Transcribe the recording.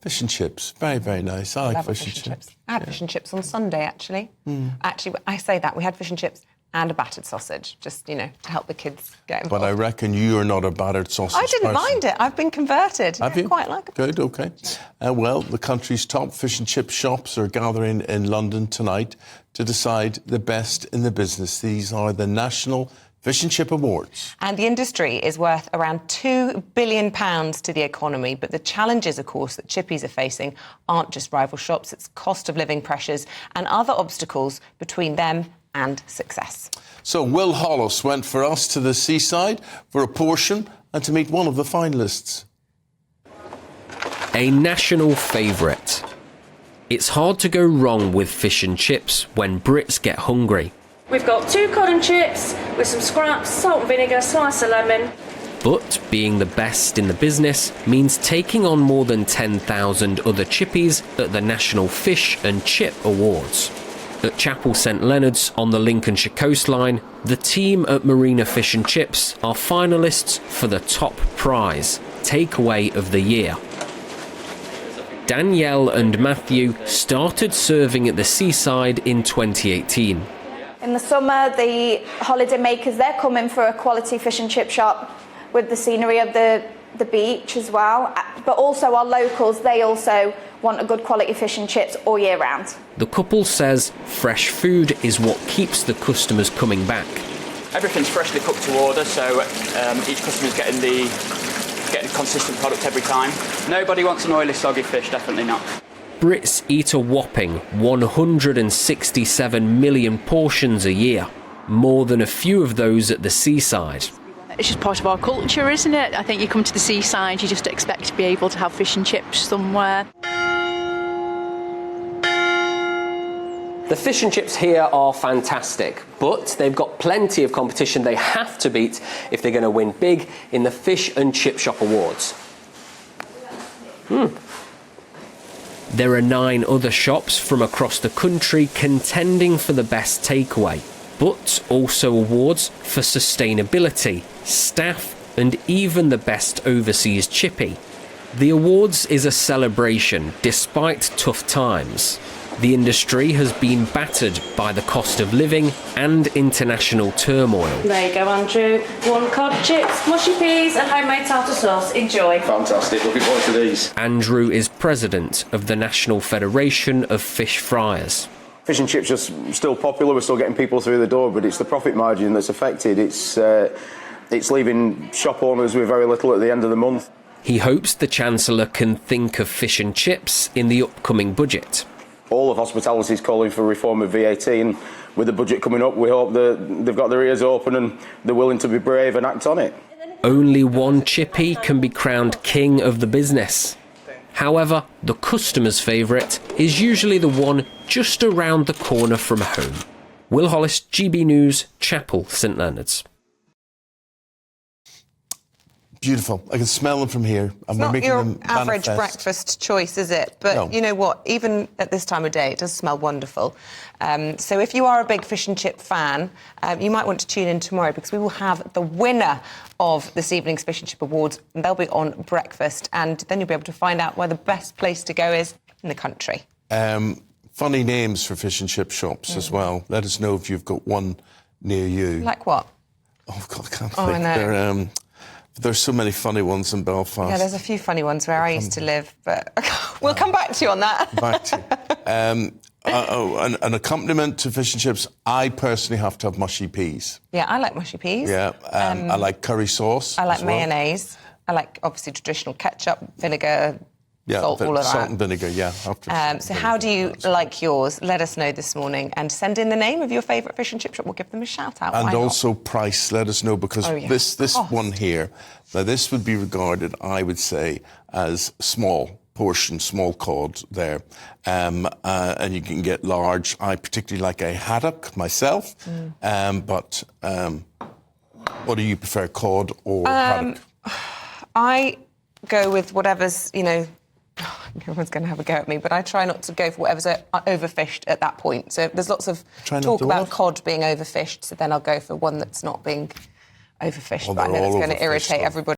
Fish and chips, very, very nice. I like fish and chips. I had fish and chips on Sunday, actually. Actually, I say that. We had fish and chips and a battered sausage, just, to help the kids get involved. But I reckon you are not a battered sausage I didn't person. mind it. I've been converted. Have you? Quite like it. Good, OK. Well, the country's top fish and chip shops are gathering in London tonight to decide the best in the business. These are the National Fish and Chip Awards. And the industry is worth around £2 billion to the economy. But the challenges, of course, that chippies are facing aren't just rival shops. It's cost of living pressures and other obstacles between them and success. So Will Hollis went for us to the seaside for a portion and to meet one of the finalists. A national favourite. It's hard to go wrong with fish and chips when Brits get hungry. We've got 2 cod and chips with some scraps, salt and vinegar, slice of lemon. But being the best in the business means taking on more than 10,000 other chippies at the National Fish and Chip Awards. At Chapel St Leonards on the Lincolnshire coastline, the team at Marina Fish and Chips are finalists for the top prize, Takeaway of the Year. Danielle and Matthew started serving at the seaside in 2018. In the summer, the holiday makers, they're coming for a quality fish and chip shop with the scenery of the beach as well. But also our locals, they also want a good quality fish and chips all year round. The couple says fresh food is what keeps the customers coming back. Everything's freshly cooked to order, so each customer's getting a consistent product every time. Nobody wants an oily, soggy fish, definitely not. Brits eat a whopping 167 million portions a year, more than a few of those at the seaside. It's just part of our culture, isn't it? I think you come to the seaside, you just expect to be able to have fish and chips somewhere. The fish and chips here are fantastic, but they've got plenty of competition they have to beat if they're going to win big in the Fish and Chip Shop Awards. There are 9 other shops from across the country contending for the best takeaway, but also awards for sustainability, staff, and even the best overseas chippy. The awards is a celebration despite tough times. The industry has been battered by the cost of living and international turmoil. There you go, Andrew. 1 cod, chips, mushy peas and homemade tartar sauce. Enjoy. Fantastic. Looking forward to these. Andrew is president of the National Federation of Fish Fryers. Fish and chips are still popular. We're still getting people through the door, but it's the profit margin that's affected. It's leaving shop owners with very little at the end of the month. He hopes the Chancellor can think of fish and chips in the upcoming budget. All of hospitality is calling for reform of VAT, and with the budget coming up, we hope that they've got their ears open and they're willing to be brave and act on it. Only one chippy can be crowned king of the business. However, the customer's favourite is usually the one just around the corner from home. Will Hollis, GB News, Chapel St Leonards. Beautiful. I can smell them from here. It's not your average breakfast choice, is it? But no. You know what? Even at this time of day, it does smell wonderful. So if you are a big fish and chip fan, you might want to tune in tomorrow because we will have the winner of this evening's Fish and Chip Awards. And they'll be on breakfast. And then you'll be able to find out where the best place to go is in the country. Funny names for fish and chip shops as well. Let us know if you've got one near you. Like what? Oh, God, I can't think. I know. There's so many funny ones in Belfast. Yeah, there's a few funny ones where I used to live, but we'll come back to you on that. Back to you. An accompaniment to fish and chips, I personally have to have mushy peas. Yeah, I like mushy peas. Yeah, I like curry sauce. I like mayonnaise. I like, obviously, traditional ketchup, vinegar, salt, all of that. Salt and vinegar, yeah. So how do you like yours? Let us know this morning and send in the name of your favourite fish and chip shop. We'll give them a shout-out. And also price, let us know, because this one here, now this would be regarded, I would say, as small portion, small cod there. And you can get large. I particularly like a haddock myself. But what do you prefer, cod or haddock? I go with whatever's, everyone's going to have a go at me, but I try not to go for whatever's overfished at that point. So there's lots of talk about cod being overfished, so then I'll go for one that's not being overfished. But I know it's going to irritate everybody.